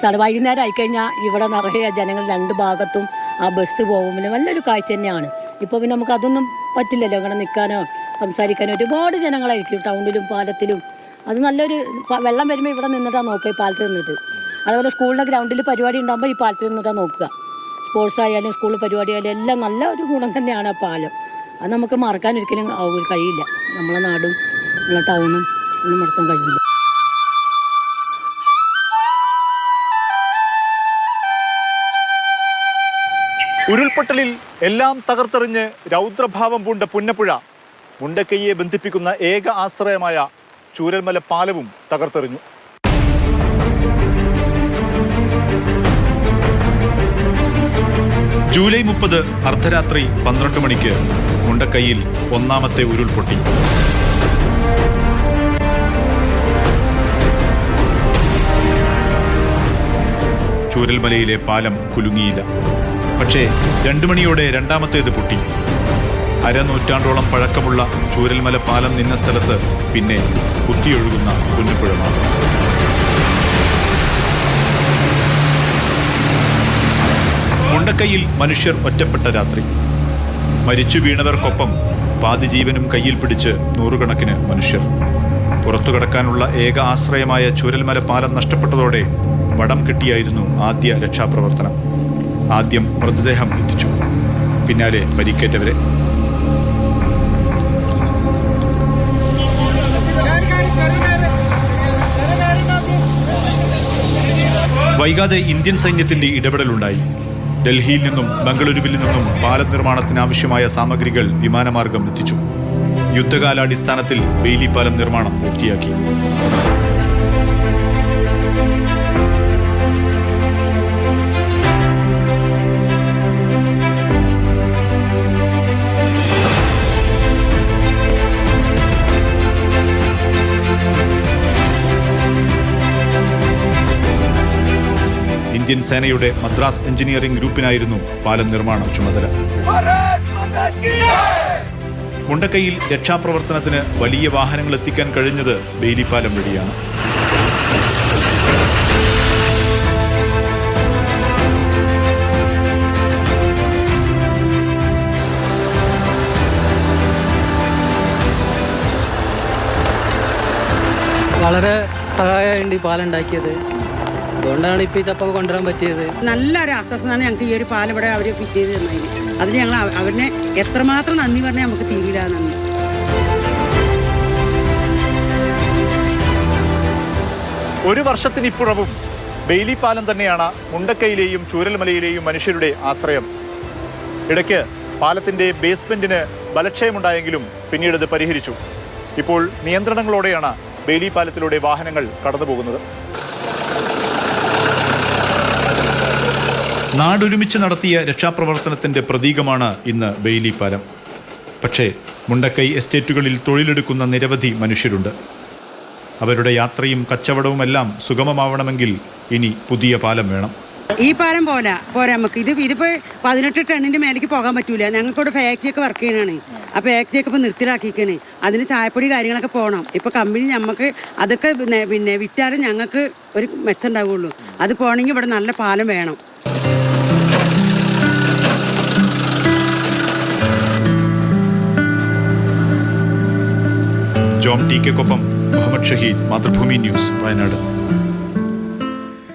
രസമാണ്. വൈകുന്നേരം ആയിക്കഴിഞ്ഞാൽ ഇവിടെ നിറയെ ജനങ്ങൾ രണ്ട് ഭാഗത്തും ആ ബസ് പോകുമ്പോൾ നല്ലൊരു കാഴ്ച തന്നെയാണ്. ഇപ്പോൾ പിന്നെ നമുക്ക് അതൊന്നും പറ്റില്ലല്ലോ, അങ്ങനെ നിൽക്കാനോ സംസാരിക്കാനോ. ഒരുപാട് ജനങ്ങളായിരിക്കും ടൗണിലും പാലത്തിലും. അത് നല്ലൊരു വെള്ളം വരുമ്പോൾ ഇവിടെ നിന്നിട്ടാണ് നോക്കുക, ഈ പാലത്ത് നിന്നിട്ട്. അതുപോലെ സ്കൂളിൻ്റെ ഗ്രൗണ്ടിൽ പരിപാടി ഉണ്ടാകുമ്പോൾ ഈ പാലത്ത് നിന്നിട്ടാണ് നോക്കുക. സ്പോർട്സ് ആയാലും സ്കൂൾ പരിപാടി ആയാലും എല്ലാം നല്ല ഒരു ഗുണം തന്നെയാണ് ആ പാലം. അത് നമുക്ക് മറക്കാൻ ഒരിക്കലും കഴിയില്ല. നമ്മളെ നാടും നമ്മളെ ടൗണും ഒന്നും മറക്കാൻ കഴിയില്ല. ഉരുൾപൊട്ടലിൽ എല്ലാം തകർത്തെറിഞ്ഞ് രൗദ്രഭാവം പൂണ്ട പുന്നപ്പുഴ മുണ്ടക്കൈയെ ബന്ധിപ്പിക്കുന്ന ഏക ആശ്രയമായ ചൂരൽമല പാലവും തകർത്തെറിഞ്ഞു. ജൂലൈ 30 അർദ്ധരാത്രി 12 മണിക്ക് മുണ്ടക്കൈയിൽ ഒന്നാമത്തെ ഉരുൾപൊട്ടി. ചൂരൽമലയിലെ പാലം കുലുങ്ങിയില്ല. പക്ഷേ 2 മണിയോടെ രണ്ടാമത്തേത് പൊട്ടി. അരനൂറ്റാണ്ടോളം പഴക്കമുള്ള ചൂരൽമല പാലം നിന്ന സ്ഥലത്ത് പിന്നെ കുത്തിയൊഴുകുന്ന പുന്നപ്പുഴ മാത്രം. മുണ്ടക്കൈയിൽ മനുഷ്യർ ഒറ്റപ്പെട്ട രാത്രി. മരിച്ചു വീണവർക്കൊപ്പം പാതിജീവനും കയ്യിൽ പിടിച്ച് നൂറുകണക്കിന് മനുഷ്യർ. പുറത്തു കടക്കാനുള്ള ഏക ആശ്രയമായ ചൂരൽമല പാലം നഷ്ടപ്പെട്ടതോടെ വടം കെട്ടിയായിരുന്നു ആദ്യ രക്ഷാപ്രവർത്തനം. ആദ്യം മൃതദേഹം എത്തിച്ചു, പിന്നാലെ പരിക്കേറ്റവരെ. വൈകാതെ ഇന്ത്യൻ സൈന്യത്തിന്റെ ഇടപെടലുണ്ടായി. ഡൽഹിയിൽ നിന്നും ബംഗളൂരുവിൽ നിന്നും പാലം നിർമ്മാണത്തിനാവശ്യമായ സാമഗ്രികൾ വിമാനമാർഗം എത്തിച്ചു. യുദ്ധകാലാടിസ്ഥാനത്തിൽ ബെയിലി പാലം നിർമ്മാണം പൂർത്തിയാക്കി. ഇന്ത്യൻ സേനയുടെ മദ്രാസ് എഞ്ചിനീയറിംഗ് ഗ്രൂപ്പിനായിരുന്നു പാലം നിർമ്മാണ ചുമതല. മുണ്ടക്കൈയിൽ രക്ഷാപ്രവർത്തനത്തിന് വലിയ വാഹനങ്ങൾ എത്തിക്കാൻ കഴിഞ്ഞത് ബെയിലി പാലം വഴിയാണ്. വളരെ സഹായമുണ്ട് ഈ പാലം ഉണ്ടാക്കിയത്. അതുകൊണ്ടാണ് ഇപ്പോൾ ഈ ചപ്പൊക്കെ കൊണ്ടുവരാൻ പറ്റിയത്. നല്ലൊരു ആശ്വാസമാണ് ഞങ്ങൾക്ക് ഈ ഒരു പാലം ഇവിടെ അവർ ഫിറ്റ് ചെയ്ത് തന്നതിന്. അതിന് ഞങ്ങൾ അവരിനെ എത്രമാത്രം നന്ദി പറഞ്ഞാൽ നമുക്ക് തീരില്ല. നന്ദി. ഒരു വർഷത്തിനിപ്പുറവും ബെയിലി പാലം തന്നെയാണ് മുണ്ടക്കൈയിലെയും ചൂരൽമലയിലെയും മനുഷ്യരുടെ ആശ്രയം. ഇടയ്ക്ക് പാലത്തിന്റെ ബേസ്മെന്റിന് ബലക്ഷയമുണ്ടായെങ്കിലും പിന്നീട് ഇത് പരിഹരിച്ചു. ഇപ്പോൾ നിയന്ത്രണങ്ങളോടെയാണ് ബെയിലി പാലത്തിലൂടെ വാഹനങ്ങൾ കടന്നുപോകുന്നത്. നാടൊരുമിച്ച് നടത്തിയ രക്ഷാപ്രവർത്തനത്തിന്റെ പ്രതീകമാണ് ഇന്ന് ബെയിലി പാലം. പക്ഷേ മുണ്ടക്കൈ എസ്റ്റേറ്റുകളിൽ തൊഴിലെടുക്കുന്ന നിരവധി മനുഷ്യരുണ്ട്. അവരുടെ യാത്രയും കച്ചവടവുമെല്ലാം സുഗമമാവണമെങ്കിൽ ഇനി പുതിയ പാലം വേണം. ഈ പാലം പോരാ നമുക്ക് ഇതിപ്പോൾ 18 ടണ്ണിൻ്റെ മേലേക്ക് പോകാൻ പറ്റൂല. ഞങ്ങൾക്കിവിടെ ഫാക്ടറിയൊക്കെ വർക്ക് ചെയ്യണതാണ്. ആ ഫാക്ടറിയൊക്കെ ഇപ്പോൾ നിർത്തിലാക്കിയിരിക്കണേ. അതിന് ചായപ്പൊടി കാര്യങ്ങളൊക്കെ പോകണം. ഇപ്പോൾ കമ്പനി നമുക്ക് അതൊക്കെ പിന്നെ വിറ്റാലും ഞങ്ങൾക്ക് ഒരു മെച്ചം ഉണ്ടാവുള്ളൂ. അത് പോകണമെങ്കിൽ ഇവിടെ നല്ല പാലം വേണം. ജോം ടി കെക്കൊപ്പം മുഹമ്മദ് ഷഹീദ്, മാതൃഭൂമി ന്യൂസ്, വയനാട്.